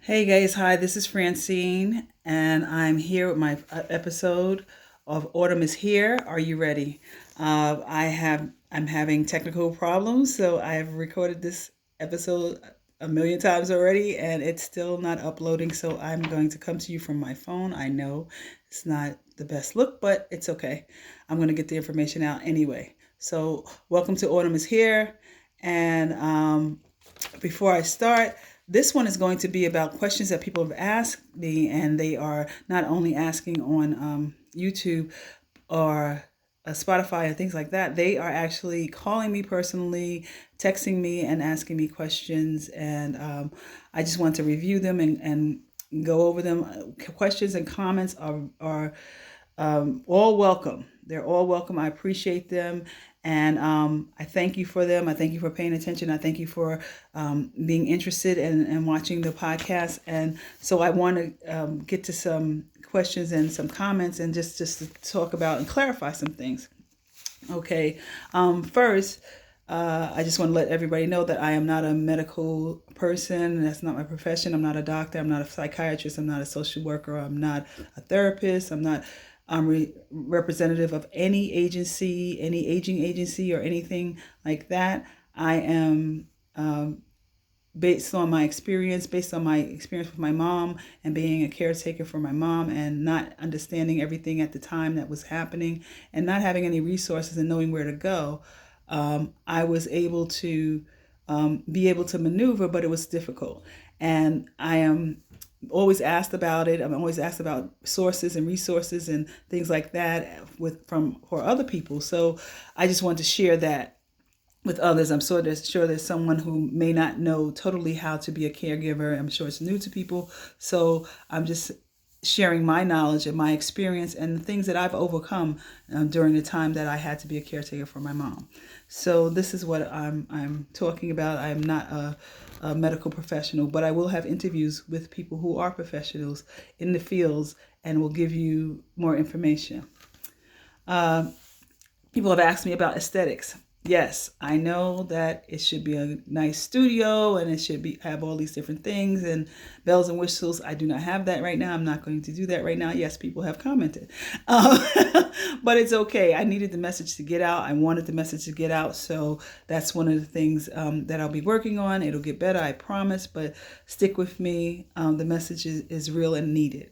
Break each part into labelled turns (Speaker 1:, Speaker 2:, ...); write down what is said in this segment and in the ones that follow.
Speaker 1: Hey guys, hi, this is Francine, and I'm here with my episode of Autumn is Here. Are you ready? I'm having technical problems, so I have recorded this episode a million times already, and it's still not uploading. So I'm going to come to you from my phone. I know it's not the best look, but it's okay. I'm going to get the information out anyway. So welcome to Autumn is Here, and before I start, this one is going to be about questions that people have asked me, and they are not only asking on YouTube or Spotify and things like that. They are actually calling me personally, texting me, and asking me questions. And I just want to review them and go over them. Questions and comments are all welcome. They're all welcome. I appreciate them. And I thank you for them. I thank you for paying attention. I thank you for being interested and watching the podcast. And so I want to get to some questions and some comments and just to talk about and clarify some things. Okay. First, I just want to let everybody know that I am not a medical person. That's not my profession. I'm not a doctor. I'm not a psychiatrist. I'm not a social worker. I'm not a therapist. I'm representative of any agency, any aging agency, or anything like that. I am based on my experience with my mom and being a caretaker for my mom and not understanding everything at the time that was happening and not having any resources and knowing where to go. I was able to be able to maneuver, but it was difficult. And I am always asked about it. I'm always asked about sources and resources and things like that for other people. So I just want to share that with others. I'm sure there's someone who may not know totally how to be a caregiver. I'm sure it's new to people. So I'm just sharing my knowledge and my experience and the things that I've overcome during the time that I had to be a caretaker for my mom. So this is what I'm talking about. I'm not a medical professional, but I will have interviews with people who are professionals in the fields and will give you more information. Uh, People have asked me about aesthetics. Yes, I know that it should be a nice studio and it should be have all these different things and bells and whistles. I do not have that right now. I'm not going to do that right now. Yes, people have commented, um, but it's okay. I needed the message to get out. I wanted the message to get out, so that's one of the things that I'll be working on. It'll get better, I promise. But stick with me. The message is real and needed.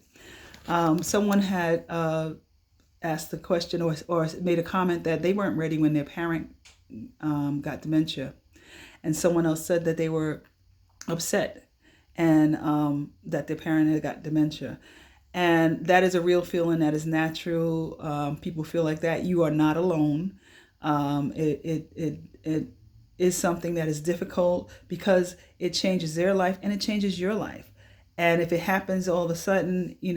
Speaker 1: Someone had asked the question or made a comment that they weren't ready when their parent got dementia. And someone else said that they were upset and that their parent had got dementia. And that is a real feeling that is natural. People feel like that. You are not alone. It is something that is difficult because it changes their life and it changes your life. And if it happens all of a sudden, you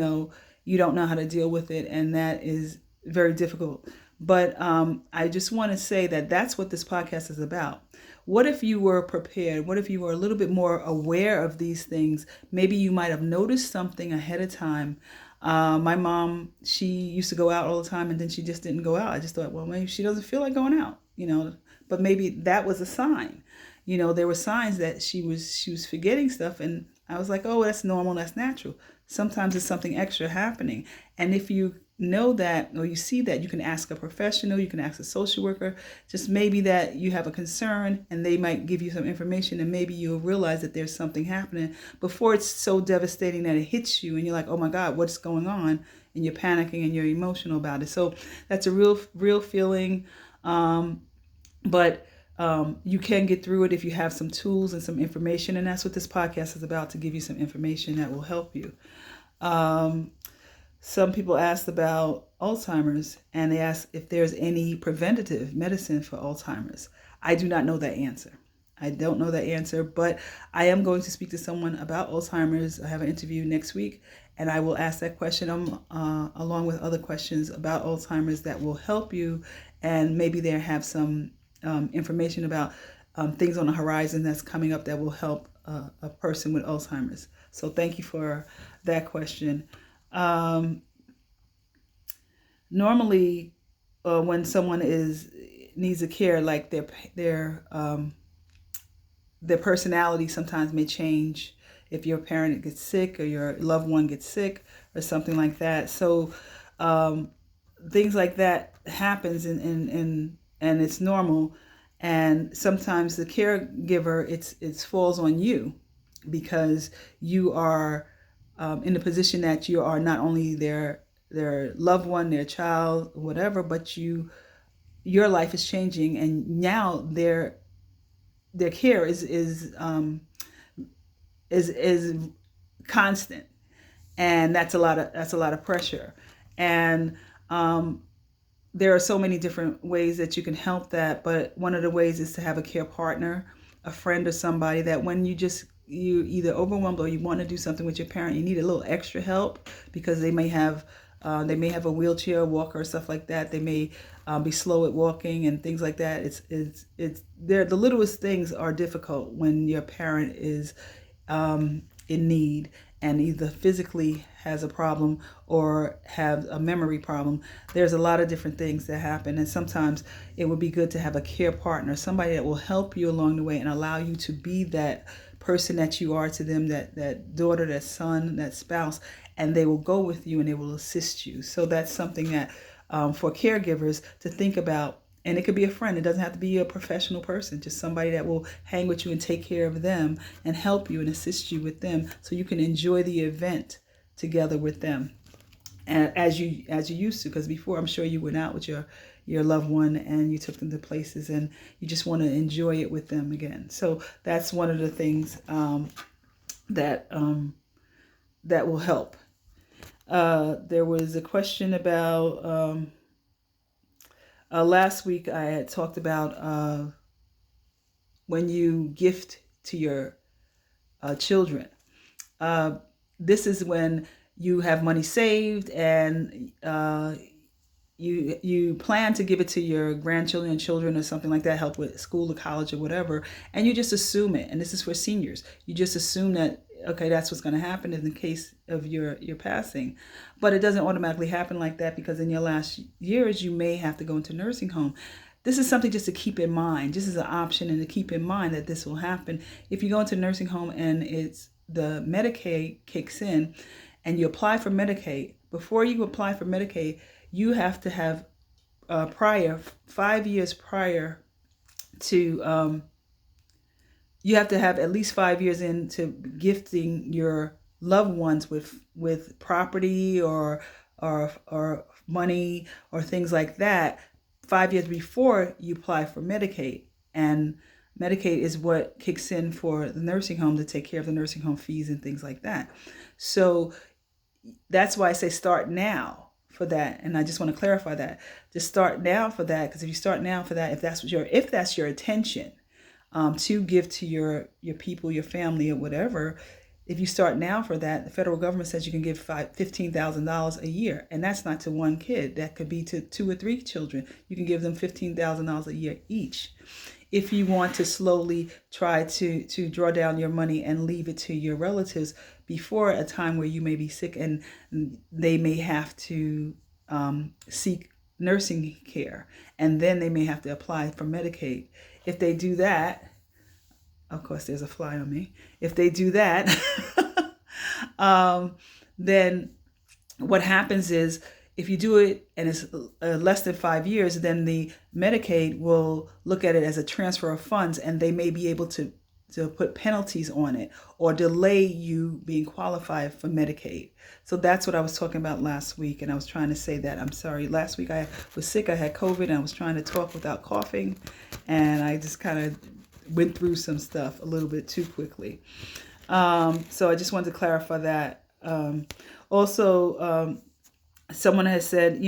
Speaker 1: don't know how to deal with it, and that is very difficult. But I just want to say that that's what this podcast is about. What if you were prepared? What if you were a little bit more aware of these things? Maybe you might have noticed something ahead of time. My mom, she used to go out all the time and then she just didn't go out. I just thought, well, maybe she doesn't feel like going out. But maybe that was a sign. There were signs that she was forgetting stuff, and I was like, oh, that's normal, that's natural. Sometimes it's something extra happening. And if you know that or you see that, you can ask a professional, you can ask a social worker, just maybe that you have a concern and they might give you some information, and maybe you'll realize that there's something happening before it's so devastating that it hits you and you're like, oh my God, what's going on? And you're panicking and you're emotional about it. So that's a real feeling. But you can get through it if you have some tools and some information. And that's what this podcast is about, to give you some information that will help you. Some people asked about Alzheimer's, and they asked if there's any preventative medicine for Alzheimer's. I do not know that answer. I don't know that answer, but I am going to speak to someone about Alzheimer's. I have an interview next week, and I will ask that question along with other questions about Alzheimer's that will help you, and maybe they have some information about things on the horizon that's coming up that will help a person with Alzheimer's. So thank you for that question. Normally, when someone needs a care, like their personality sometimes may change. if your parent gets sick or your loved one gets sick or something like that. So things like that happens and it's normal. And sometimes the caregiver, it falls on you because you are in a position that you are not only their loved one, their child, whatever, but your life is changing, and now their care is constant, and that's a lot of pressure. And there are so many different ways that you can help that, but one of the ways is to have a care partner, a friend or somebody that when you either overwhelmed or you want to do something with your parent, you need a little extra help because they may have a wheelchair, walker, or stuff like that. They may be slow at walking and things like that. It's the littlest things are difficult when your parent is in need and either physically has a problem or have a memory problem. There's a lot of different things that happen, and sometimes it would be good to have a care partner, somebody that will help you along the way and allow you to be that person that you are to them, that daughter, that son, that spouse, and they will go with you and they will assist you. So that's something that for caregivers to think about. And it could be a friend. It doesn't have to be a professional person, just somebody that will hang with you and take care of them and help you and assist you with them so you can enjoy the event together with them. And as you used to, because before I'm sure you went out with your loved one and you took them to places and you just want to enjoy it with them again. So that's one of the things that will help. There was a question about last week I had talked about when you gift to your children. This is when you have money saved and you plan to give it to your grandchildren and children or something like that, help with school or college or whatever, and you just assume it. And this is for seniors. You just assume that, okay, that's what's going to happen in the case of your passing. But it doesn't automatically happen like that, because in your last years, you may have to go into nursing home. This is something just to keep in mind, just as an option, and to keep in mind that this will happen. If you go into nursing home and it's the Medicaid kicks in and you apply for Medicaid, before you apply for Medicaid, you have to have 5 years prior to, you have to have at least 5 years into gifting your loved ones with property or money or things like that 5 years before you apply for Medicaid. And Medicaid is what kicks in for the nursing home to take care of the nursing home fees and things like that. So that's why I say start now for that. And I just want to clarify that. Just start now for that, because if you start now for that, if that's your intention, to give to your people, your family, or whatever, if you start now for that, the federal government says you can give $15,000 a year, and that's not to one kid. That could be to 2 or 3 children. You can give them $15,000 a year each. If you want to slowly try to draw down your money and leave it to your relatives before a time where you may be sick and they may have to seek nursing care, and then they may have to apply for Medicaid. If they do that, of course, there's a fly on me. If they do that, then what happens is, if you do it and it's less than 5 years, then the Medicaid will look at it as a transfer of funds, and they may be able to put penalties on it or delay you being qualified for Medicaid. So that's what I was talking about last week, and I was trying to say that. I'm sorry. Last week I was sick. I had COVID, and I was trying to talk without coughing, and I just kind of went through some stuff a little bit too quickly. So I just wanted to clarify that. Also, someone has said,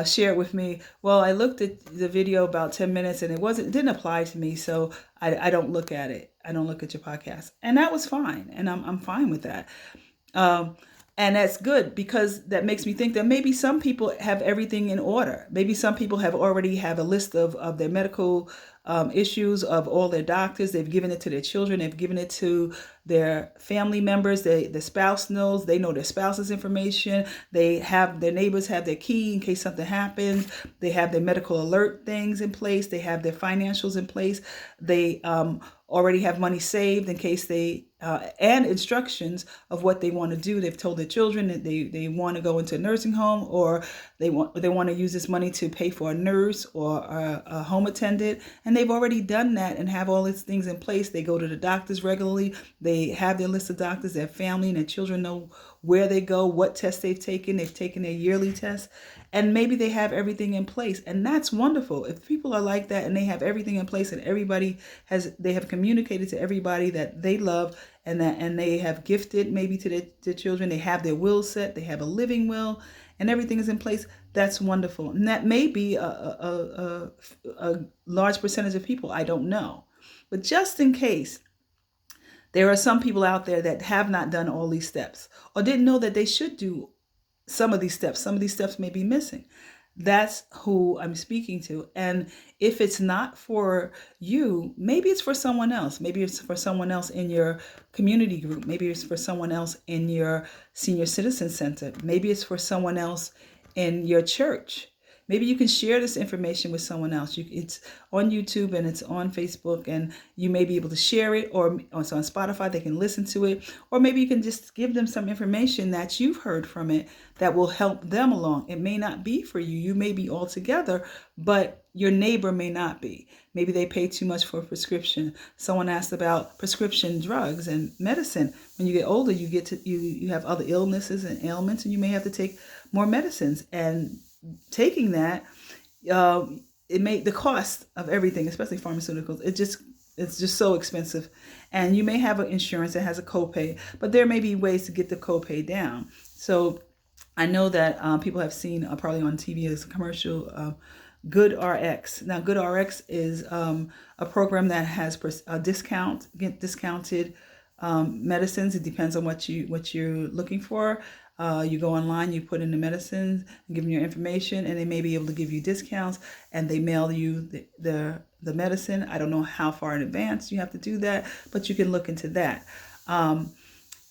Speaker 1: share it with me. Well, I looked at the video about 10 minutes and it didn't apply to me. So I don't look at it. I don't look at your podcast, and that was fine. And I'm fine with that. And that's good, because that makes me think that maybe some people have everything in order. Maybe some people already have a list of their medical issues, of all their doctors. They've given it to their children. They've given it to their family members. The spouse knows. They know their spouse's information. Their neighbors have their key in case something happens. They have their medical alert things in place. They have their financials in place. They already have money saved in case they and instructions of what they want to do. They've told their children that they want to go into a nursing home, or they want to use this money to pay for a nurse or a home attendant, and they've already done that and have all these things in place. They go to the doctors regularly. They have their list of doctors. Their family and their children know where they go, what tests they've taken. They've taken their yearly tests, and maybe they have everything in place, and that's wonderful. If people are like that and they have everything in place, and they have communicated to everybody that they love, and they have gifted maybe to their children, they have their will set, they have a living will, and everything is in place, that's wonderful. And that may be a large percentage of people, I don't know. But just in case, there are some people out there that have not done all these steps, or didn't know that they should do some of these steps. Some of these steps may be missing. That's who I'm speaking to. And if it's not for you, maybe it's for someone else. Maybe it's for someone else in your community group. Maybe it's for someone else in your senior citizen center. Maybe it's for someone else in your church. Maybe you can share this information with someone else. It's on YouTube and it's on Facebook, and you may be able to share it, or it's on Spotify, they can listen to it. Or maybe you can just give them some information that you've heard from it that will help them along. It may not be for you. You may be all together, but your neighbor may not be. Maybe they pay too much for a prescription. Someone asked about prescription drugs and medicine. When you get older, you have other illnesses and ailments, and you may have to take more medicines. And taking that, it made the cost of everything, especially pharmaceuticals, it's just so expensive. And you may have an insurance that has a copay, but there may be ways to get the copay down. So I know that people have seen probably on TV as a commercial, Good RX. Now, Good RX is a program that has a discounted medicines. It depends on what you're looking for. You go online, you put in the medicines, give them your information, and they may be able to give you discounts, and they mail you the medicine. I don't know how far in advance you have to do that, but you can look into that.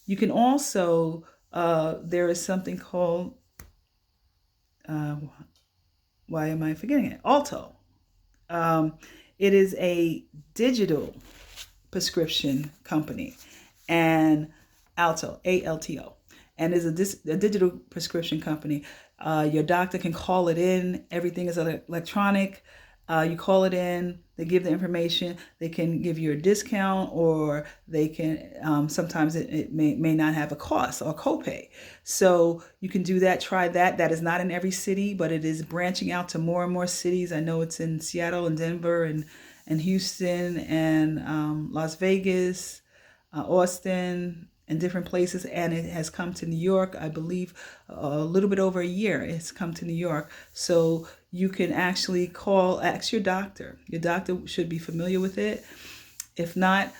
Speaker 1: You can also, there is something called, why am I forgetting it? Alto. It is a digital prescription company, and Alto, ALTO. And is a digital prescription company. Your doctor can call it in. Everything is electronic. You call it in. They give the information. They can give you a discount, or they can. Sometimes it may not have a cost or copay. So you can do that. Try that. That is not in every city, but it is branching out to more and more cities. I know it's in Seattle and Denver and Houston and Las Vegas, Austin, and different places, and it has come to New York, I believe, a little bit over a year. It's come to New York. So you can actually ask your doctor. Your doctor should be familiar with it. If not,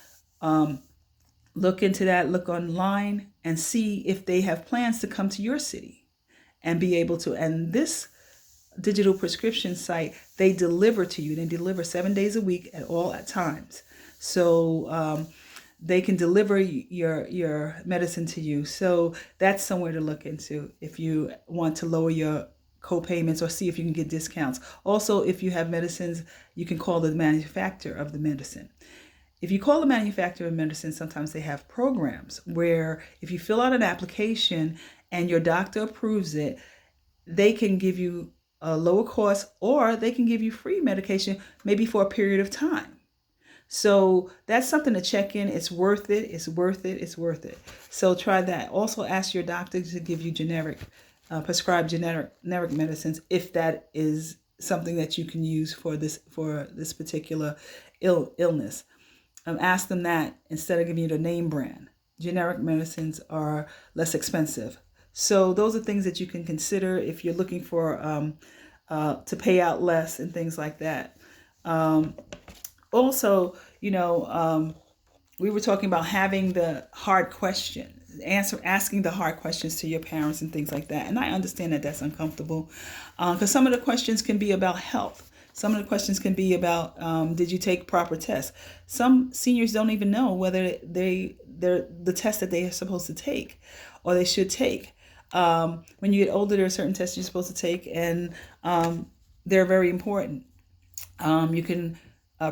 Speaker 1: look into that, look online, and see if they have plans to come to your city and be able to. And this digital prescription site, they deliver to you. They deliver 7 days a week at all times. So they can deliver your medicine to you. So that's somewhere to look into if you want to lower your co-payments or see if you can get discounts. Also, if you have medicines, you can call the manufacturer of the medicine. If you call the manufacturer of medicine, sometimes they have programs where if you fill out an application and your doctor approves it, they can give you a lower cost, or they can give you free medication, maybe for a period of time. So that's something to check in. It's worth it. It's worth it. It's worth it. So try that. Also ask your doctor to give you prescribe generic medicines if that is something that you can use for this particular illness. Ask them that instead of giving you the name brand. Generic medicines are less expensive. So those are things that you can consider if you're looking for to pay out less and things like that. Also, we were talking about having the hard question, asking the hard questions to your parents and things like that. And I understand that that's uncomfortable because some of the questions can be about health. Some of the questions can be about, did you take proper tests? Some seniors don't even know whether they're the test that they are supposed to take or they should take. When you get older, there are certain tests you're supposed to take, and they're very important. You can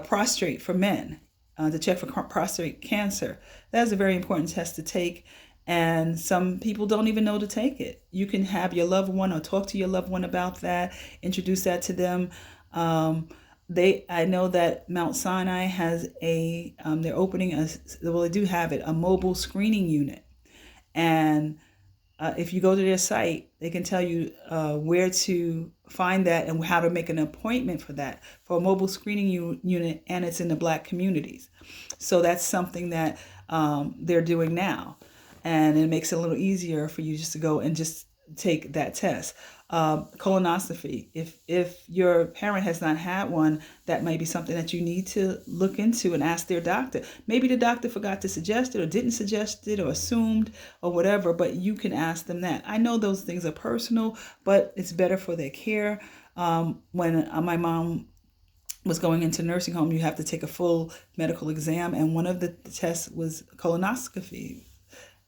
Speaker 1: prostrate for men. to check for prostate cancer. That is a very important test to take, and some people don't even know to take it. You can have your loved one or talk to your loved one about that, introduce that to them. I know that Mount Sinai has they're opening they do have it, a mobile screening unit. And if you go to their site, they can tell you where to find that and how to make an appointment for that, for a mobile screening unit, and it's in the Black communities. So that's something that they're doing now, and it makes it a little easier for you just to go and just take that test. Colonoscopy. If your parent has not had one, that might be something that you need to look into and ask their doctor. Maybe the doctor forgot to suggest it or didn't suggest it or assumed or whatever, but you can ask them that. I know those things are personal, but it's better for their care. When my mom was going into nursing home, you have to take a full medical exam, and one of the tests was colonoscopy.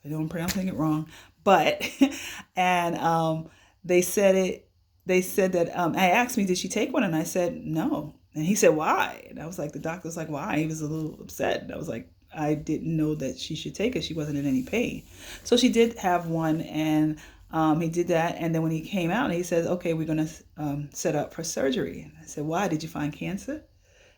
Speaker 1: I know I'm pronouncing it wrong, but and they said it. They said that I asked me, did she take one? And I said no. And he said, why? And I was like, the doctor was like, why? He was a little upset. And I was like, I didn't know that she should take it. She wasn't in any pain. So she did have one, and he did that. And then when he came out, he said, okay, we're going to set up for surgery. And I said, why? Did you find cancer?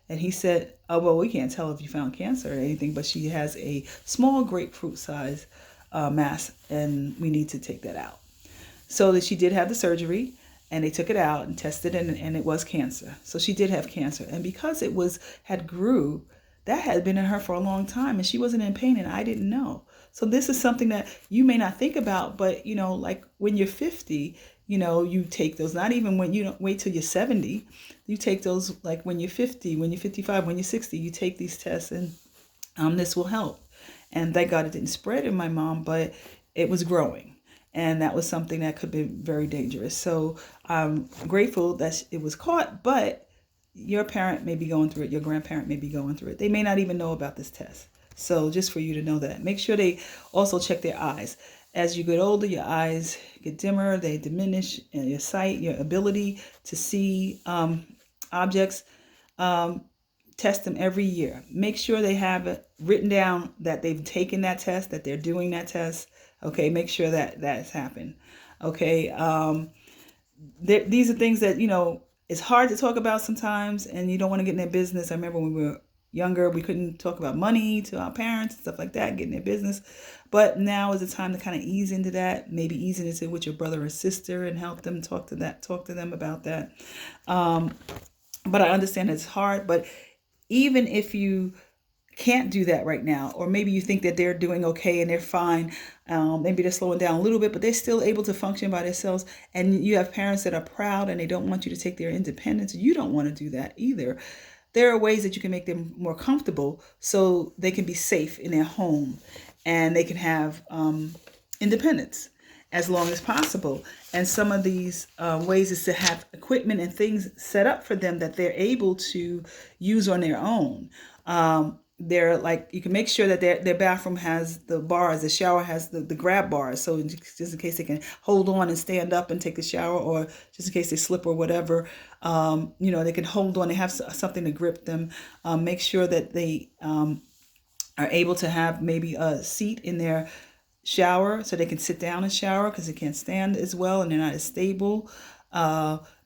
Speaker 1: And he said, oh, well, we can't tell if you found cancer or anything, but she has a small grapefruit size mass, and we need to take that out. So that she did have the surgery, and they took it out and tested it, and it was cancer. So she did have cancer. And because it had grew, that had been in her for a long time, and she wasn't in pain, and I didn't know. So this is something that you may not think about, but, like when you're 50, you take those, not even when you don't wait till you're 70, you take those like when you're 50, when you're 55, when you're 60, you take these tests, and this will help. And thank God it didn't spread in my mom, but it was growing. And that was something that could be very dangerous. So I'm grateful that it was caught, but your parent may be going through it. Your grandparent may be going through it. They may not even know about this test. So just for you to know that. Make sure they also check their eyes. As you get older, your eyes get dimmer, they diminish, and your sight, your ability to see objects. Test them every year. Make sure they have it written down that they've taken that test, that they're doing that test. Okay, make sure that that's happened. Okay, these are things that, it's hard to talk about sometimes, and you don't want to get in their business. I remember when we were younger, we couldn't talk about money to our parents and stuff like that, get in their business. But now is the time to kind of ease into that, maybe ease into it with your brother or sister and help them talk to them about that. But I understand it's hard, but even if you can't do that right now, or maybe you think that they're doing okay and they're fine, maybe they're slowing down a little bit, but they're still able to function by themselves, and you have parents that are proud and they don't want you to take their independence, you don't want to do that either. There are ways that you can make them more comfortable so they can be safe in their home and they can have independence as long as possible. And some of these ways is to have equipment and things set up for them that they're able to use on their own. They're like, you can make sure that their bathroom has the bars, the shower has the grab bars. So just in case they can hold on and stand up and take a shower, or just in case they slip or whatever, they can hold on. They have something to grip them. Make sure that they are able to have maybe a seat in their shower so they can sit down and shower, because they can't stand as well and they're not as stable.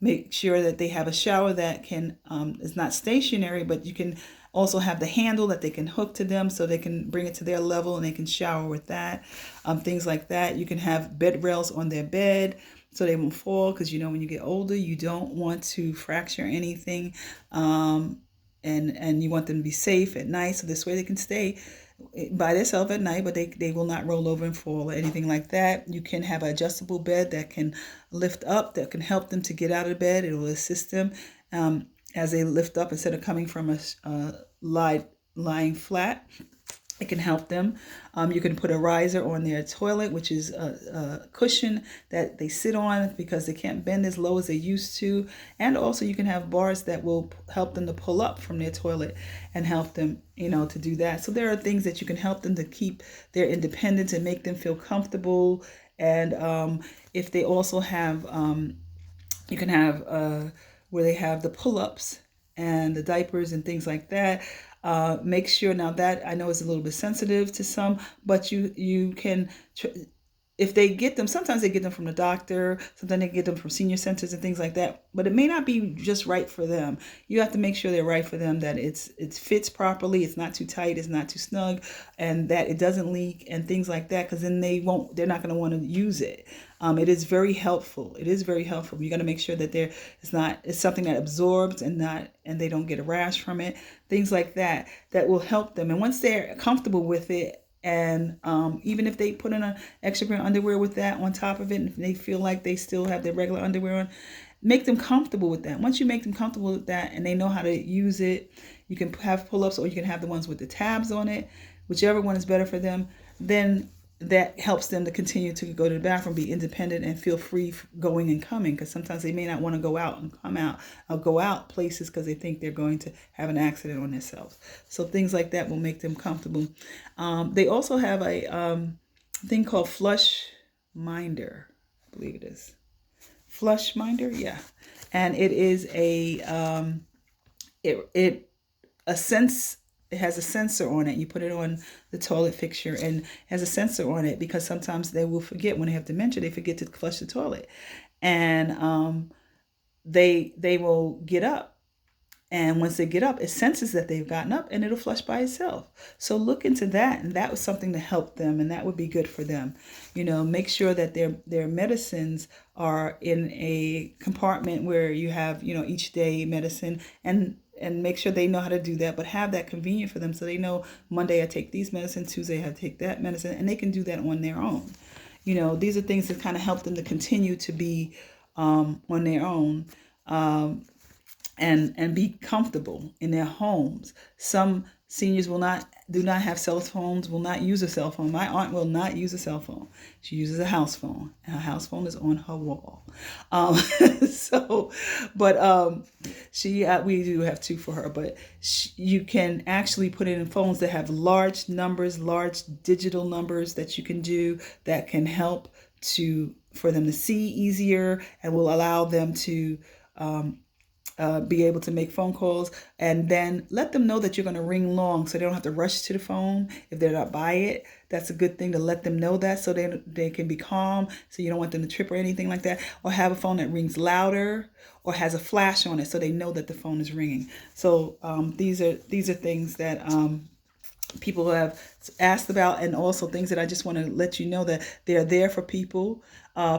Speaker 1: Make sure that they have a shower that can is not stationary, but you can also have the handle that they can hook to them so they can bring it to their level and they can shower with that. Things like that. You can have bed rails on their bed so they won't fall, because when you get older, you don't want to fracture anything, and you want them to be safe at night, so this way they can stay by themselves at night, but they will not roll over and fall or anything like that. You can have an adjustable bed that can lift up, that can help them to get out of bed. It will assist them as they lift up instead of coming from a lying flat. It can help them. You can put a riser on their toilet, which is a cushion that they sit on because they can't bend as low as they used to. And also you can have bars that will help them to pull up from their toilet and help them, to do that. So there are things that you can help them to keep their independence and make them feel comfortable. And if they also have, you can have where they have the PullUps and the diapers and things like that. Make sure, now that I know is a little bit sensitive to some, but you can if they get them, sometimes they get them from the doctor, sometimes they get them from senior centers and things like that, but it may not be just right for them. You have to make sure they're right for them, that it fits properly, it's not too tight, it's not too snug, and that it doesn't leak and things like that, because then they're not going to want to use it. It is very helpful. It is very helpful. You got to make sure that it's something that absorbs and they don't get a rash from it, things like that will help them. And once they're comfortable with it, and even if they put in an extra pair of underwear with that on top of it, and if they feel like they still have their regular underwear on, make them comfortable with that. Once you make them comfortable with that and they know how to use it, you can have pull-ups, or you can have the ones with the tabs on it, whichever one is better for them. Then that helps them to continue to go to the bathroom, be independent, and feel free going and coming, because sometimes they may not want to go out and come out or go out places because they think they're going to have an accident on themselves. So things like that will make them comfortable. They also have a thing called Flush Minder, I believe it is. Flush Minder, yeah. And it is it has a sensor on it. You put it on the toilet fixture and has a sensor on it, because sometimes they will forget, when they have dementia, they forget to flush the toilet, and they will get up, and once they get up, it senses that they've gotten up and it'll flush by itself. So look into that, and that was something to help them, and that would be good for them. Make sure that their medicines are in a compartment where you have each day medicine, and make sure they know how to do that, but have that convenient for them, so they know Monday I take these medicines, Tuesday I take that medicine, and they can do that on their own. These are things that kind of help them to continue to be on their own, and be comfortable in their homes. Some seniors do not have cell phones, will not use a cell phone. My aunt will not use a cell phone. She uses a house phone, and her house phone is on her wall. We do have two for her, but you can actually put it in phones that have large numbers, large digital numbers that you can do, that can help for them to see easier, and will allow them to be able to make phone calls, and then let them know that you're going to ring long, so they don't have to rush to the phone if they're not by it. That's a good thing to let them know that, so they can be calm, so you don't want them to trip or anything like that. Or have a phone that rings louder or has a flash on it, so they know that the phone is ringing. So these are things that people have asked about, and also things that I just want to let you know that they're there for people.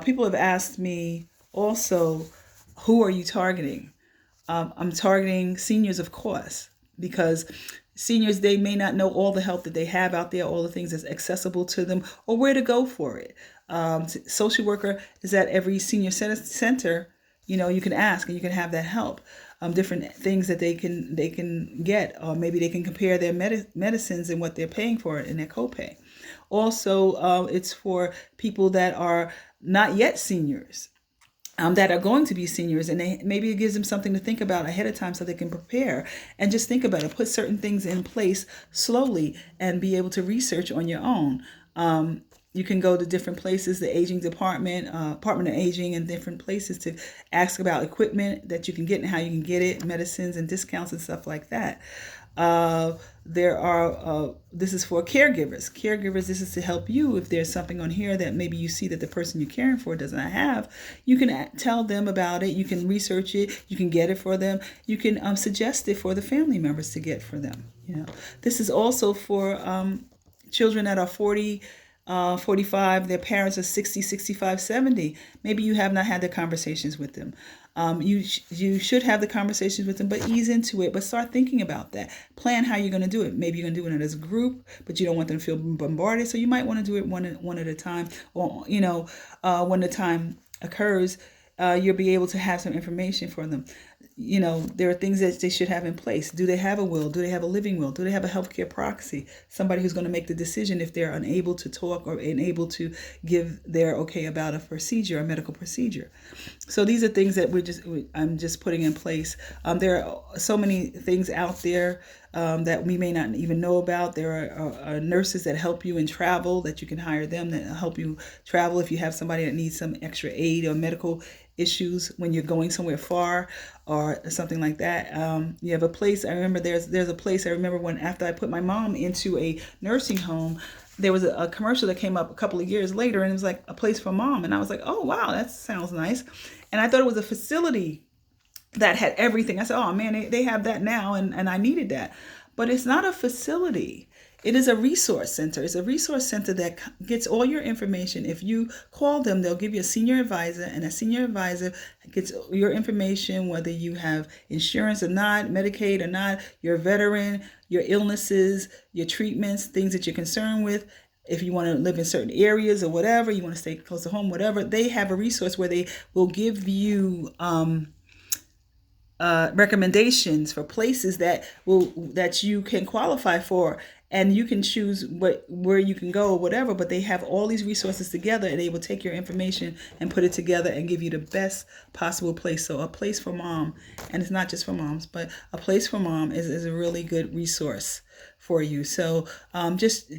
Speaker 1: People have asked me also, who are you targeting? I'm targeting seniors, of course, because seniors, they may not know all the help that they have out there, all the things that's accessible to them, or where to go for it. Social worker is at every senior center. You can ask, and you can have that help. Different things that they can get, or maybe they can compare their medicines and what they're paying for it and their copay. Also, it's for people that are not yet seniors, that are going to be seniors, and maybe it gives them something to think about ahead of time, so they can prepare and just think about it, put certain things in place slowly, and be able to research on your own. You can go to different places, the aging department, Department of Aging, and different places to ask about equipment that you can get and how you can get it, medicines and discounts and stuff like that. This is for caregivers. This is to help you if there's something on here that maybe you see that the person you're caring for does not have. You can tell them about it. You can research it. You can get it for them. You can suggest it for the family members to get for them. This is also for children that are 40, 45, their parents are 60, 65, 70. Maybe you have not had the conversations with them. You should have the conversations with them, but ease into it. But start thinking about that. Plan how you're going to do it. Maybe you're going to do it as a group, but you don't want them to feel bombarded. So you might want to do it one at a time. Or, when the time occurs, you'll be able to have some information for them. There are things that they should have in place. Do they have a will? Do they have a living will? Do they have a healthcare proxy? Somebody who's going to make the decision if they're unable to talk or unable to give their okay about a medical procedure. So these are things that I'm just putting in place. There are so many things out there that we may not even know about. There are nurses that help you in travel, that you can hire them that help you travel if you have somebody that needs some extra aid or medical issues when you're going somewhere far or something like that. You have a place. I remember there's a place. I remember when after I put my mom into a nursing home, there was a commercial that came up a couple of years later, and it was like a place for mom. And I was like, oh, wow, that sounds nice. And I thought it was a facility that had everything. I said, oh man, they have that now, and I needed that. But it's not a facility. It is a resource center. It's a resource center that gets all your information. If you call them, they'll give you a senior advisor, and a senior advisor gets your information, whether you have insurance or not, Medicaid or not, your veteran, your illnesses, your treatments, things that you're concerned with. If you want to live in certain areas or whatever, you want to stay close to home, whatever, they have a resource where they will give you recommendations for places that you can qualify for, and you can choose where you can go or whatever. But they have all these resources together, and they will take your information and put it together and give you the best possible place. So a place for mom, and it's not just for moms, but a place for mom is a really good resource for you. So just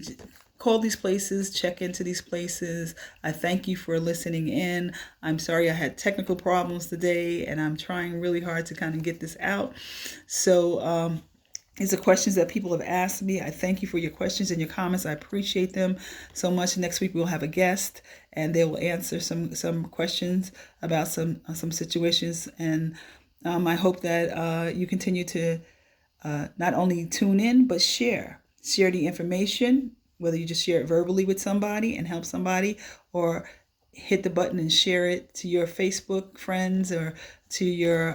Speaker 1: call these places, check into these places. I thank you for listening in. I'm sorry I had technical problems today, and I'm trying really hard to kind of get this out. So these are questions that people have asked me. I thank you for your questions and your comments. I appreciate them so much. Next week we'll have a guest, and they will answer some questions about some situations. And I hope that you continue to not only tune in, but share the information, whether you just share it verbally with somebody and help somebody, or hit the button and share it to your Facebook friends or to your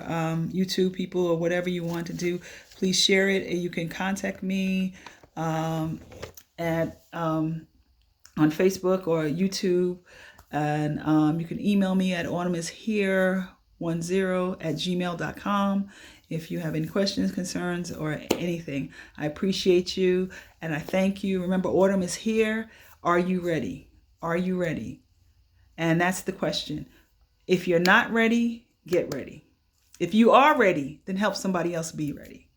Speaker 1: YouTube people or whatever you want to do. Please share it. And you can contact me on Facebook or YouTube, and you can email me at autumnishere10@gmail.com if you have any questions, concerns, or anything. I appreciate you, and I thank you. Remember, autumn is here. Are you ready? Are you ready? And that's the question. If you're not ready, get ready. If you are ready, then help somebody else be ready.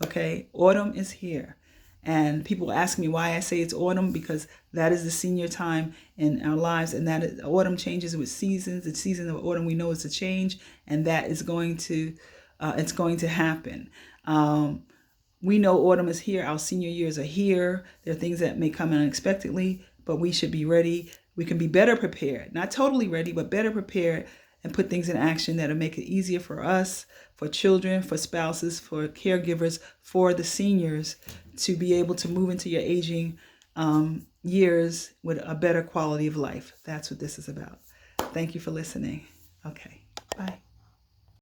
Speaker 1: Okay? Autumn is here. And people ask me why I say it's autumn, because that is the senior time in our lives, and that is, autumn changes with seasons. The season of autumn, we know, is a change, and that is going to happen. We know autumn is here. Our senior years are here. There are things that may come unexpectedly, but we should be ready. We can be better prepared, not totally ready, but better prepared, and put things in action that'll make it easier for us, for children, for spouses, for caregivers, for the seniors to be able to move into your aging years with a better quality of life. That's what this is about. Thank you for listening. Okay, bye.